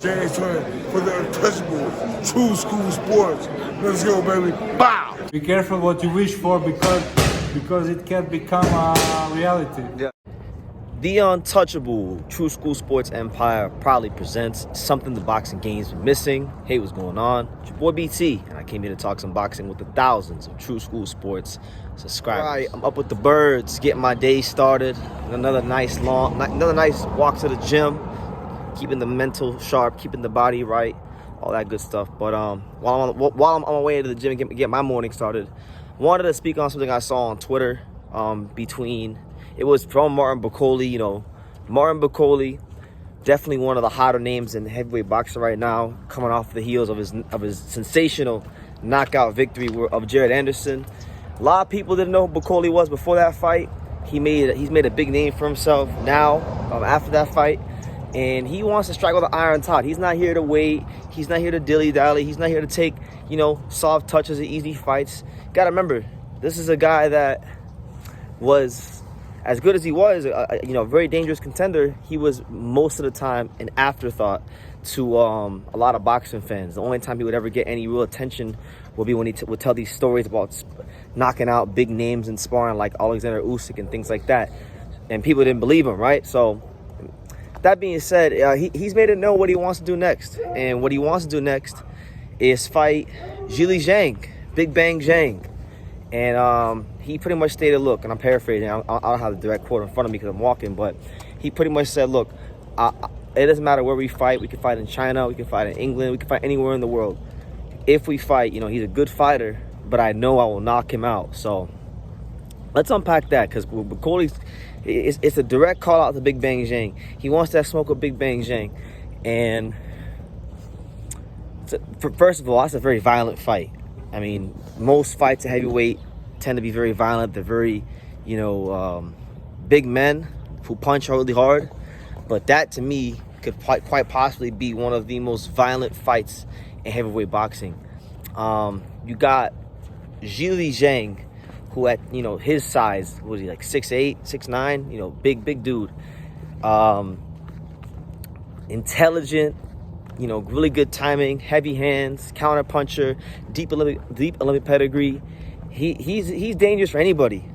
James for the untouchable, true school sports. Let's go, baby. Bow! Be careful what you wish for because it can become a reality. Yeah. The Untouchable True School Sports Empire proudly presents something the boxing game's been missing. Hey, what's going on? It's your boy BT, and I came here to talk some boxing with the thousands of True School Sports subscribers. All right, I'm up with the birds, getting my day started. Another nice walk to the gym, keeping the mental sharp, keeping the body right, all that good stuff. But while I'm on my way to the gym and get my morning started, wanted to speak on something I saw on Twitter. It was from Martin Bakole. You know, Martin Bakole, definitely one of the hotter names in heavyweight boxing right now, coming off the heels of his sensational knockout victory of Jared Anderson. A lot of people didn't know who Bakole was before that fight. He's made a big name for himself now after that fight, and he wants to strike with an iron tot. He's not here to wait. He's not here to dilly-dally. He's not here to take, soft touches and easy fights. Got to remember, this is a guy that was, as good as he was, a very dangerous contender. He was most of the time an afterthought to a lot of boxing fans. The only time he would ever get any real attention would be when he would tell these stories about knocking out big names in sparring like Alexander Usyk and things like that. And people didn't believe him, right? So that being said, he's made it know what he wants to do next. And what he wants to do next is fight Zhilei Zhang, Big Bang Zhang. And he pretty much stated, look, and I'm paraphrasing, I don't have the direct quote in front of me because I'm walking, but he pretty much said, look, it doesn't matter where we fight. We can fight in China, we can fight in England, we can fight anywhere in the world. If we fight, he's a good fighter, but I know I will knock him out. So let's unpack that, because Bakole's, it's a direct call out to Big Bang Zhang. He wants that smoke with Big Bang Zhang. And first of all, that's a very violent fight. I mean, most fights at heavyweight tend to be very violent. They're very, big men who punch really hard. But that, to me, could quite possibly be one of the most violent fights in heavyweight boxing. You got Zhilei Zhang, who at, his size, what was he, like 6'8", 6'9", big dude. Intelligent, really good timing, heavy hands, counter puncher, deep Olympic pedigree. He's dangerous for anybody.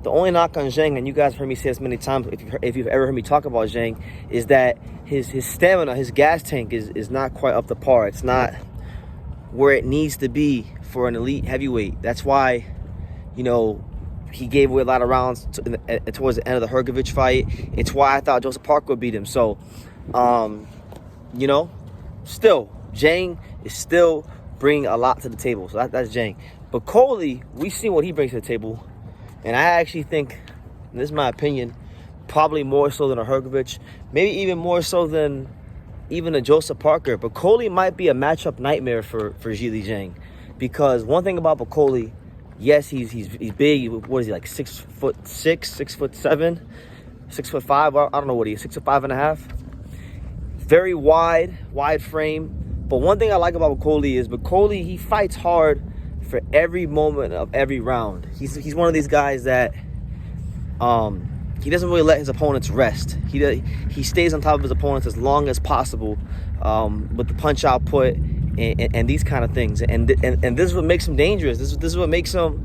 The only knock on Zhang, and you guys heard me say this many times, if you've ever heard me talk about Zhang, is that his stamina, his gas tank is not quite up to par. It's not where it needs to be for an elite heavyweight. That's why, he gave away a lot of rounds towards the end of the Hrgovic fight. It's why I thought Joseph Parker would beat him. So, still, Zhang is still bringing a lot to the table. So that's Zhang. But Bakole, we've seen what he brings to the table. And I actually think, and this is my opinion, probably more so than a Hrgovic. Maybe even more so than even a Joseph Parker. Bakole might be a matchup nightmare for Zhilei Zhang. Because one thing about Bakole, yes, he's big. What is he, like 6'6", 6'7", 6'5"? I don't know what he is, 6'5.5". Very wide frame. But one thing I like about Bakole is he fights hard for every moment of every round. He's one of these guys that he doesn't really let his opponents rest. He stays on top of his opponents as long as possible with the punch output and these kind of things. And this is what makes him dangerous. This is what makes him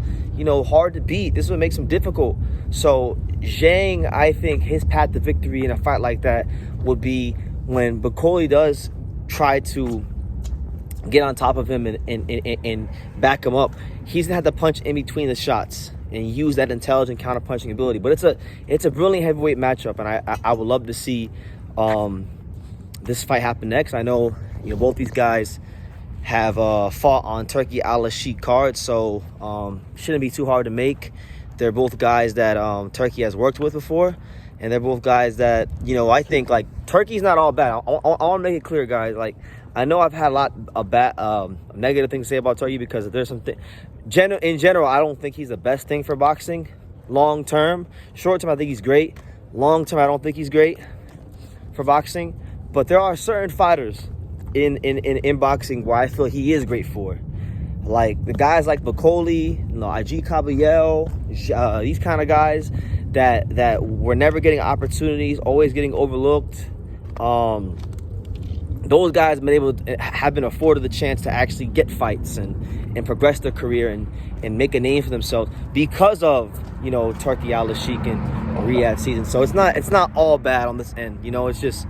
hard to beat. This is what makes him difficult. So Zhang, I think his path to victory in a fight like that would be when Bakole does try to get on top of him and back him up. He's gonna have to punch in between the shots and use that intelligent counter punching ability. But it's a brilliant heavyweight matchup, and I would love to see this fight happen next. I know both these guys have fought on Turkey Al-Sheikh cards, so shouldn't be too hard to make. They're both guys that Turkey has worked with before. And they're both guys that, I think, like, Turkey's not all bad. I want to make it clear, guys. Like, I know I've had a lot of negative things to say about Turkey because there's something. In general, I don't think he's the best thing for boxing. Long term. Short term, I think he's great. Long term, I don't think he's great for boxing. But there are certain fighters in boxing where I feel he is great for. Like, the guys like Bakole, Ig Caballero, these kind of guys that were never getting opportunities, always getting overlooked. those guys have been afforded the chance to actually get fights and progress their career and make a name for themselves because of, you know, Turki Al-Sheikh and Riyadh season. So it's not all bad on this end. You know, it's just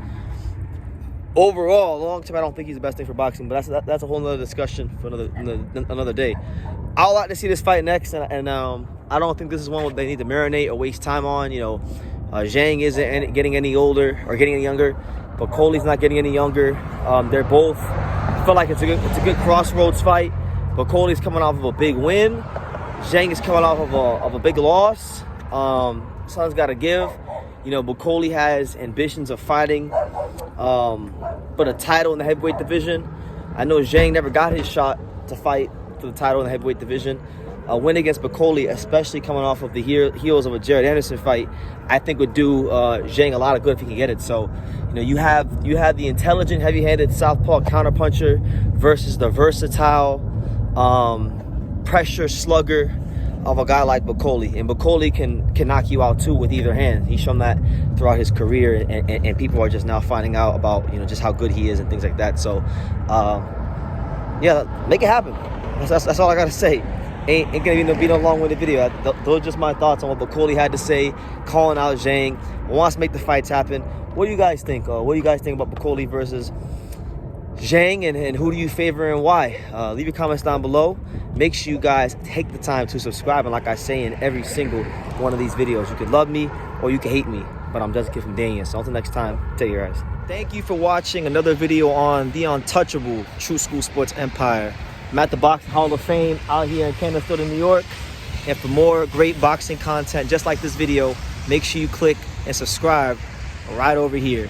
overall long term I don't think he's the best thing for boxing, but that's a whole nother discussion for another day. I would like to see this fight next, and I don't think this is one they need to marinate or waste time on. You know, Zhang isn't getting any older or getting any younger. Bakole's not getting any younger. They're both, I feel like it's a good crossroads fight. Bakole's coming off of a big win. Zhang is coming off of a big loss. Something's got to give. You know, Bakole has ambitions of fighting, but a title in the heavyweight division. I know Zhang never got his shot to fight for the title in the heavyweight division. A win against Bakole, especially coming off of the heels of a Jared Anderson fight, I think would do Zhang a lot of good if he can get it. So, you know, you have the intelligent, heavy-handed southpaw counterpuncher versus the versatile pressure slugger of a guy like Bakole. And Bakole can knock you out too with either hand. He's shown that throughout his career, and people are just now finding out about, you know, just how good he is and things like that. So, yeah, make it happen. That's all I gotta say. Ain't gonna be no long-winded video. Those are just my thoughts on what Bakole had to say, calling out Zhang, wants to make the fights happen. What do you guys think? What do you guys think about Bakole versus Zhang, and who do you favor and why? Leave your comments down below. Make sure you guys take the time to subscribe, and like I say in every single one of these videos, you can love me or you can hate me, but I'm just a kid from Daniel. So until next time, take care, guys. Thank you for watching another video on the untouchable True School Sports Empire. I'm at the Boxing Hall of Fame out here in Canterbury, New York. And for more great boxing content just like this video, make sure you click and subscribe right over here.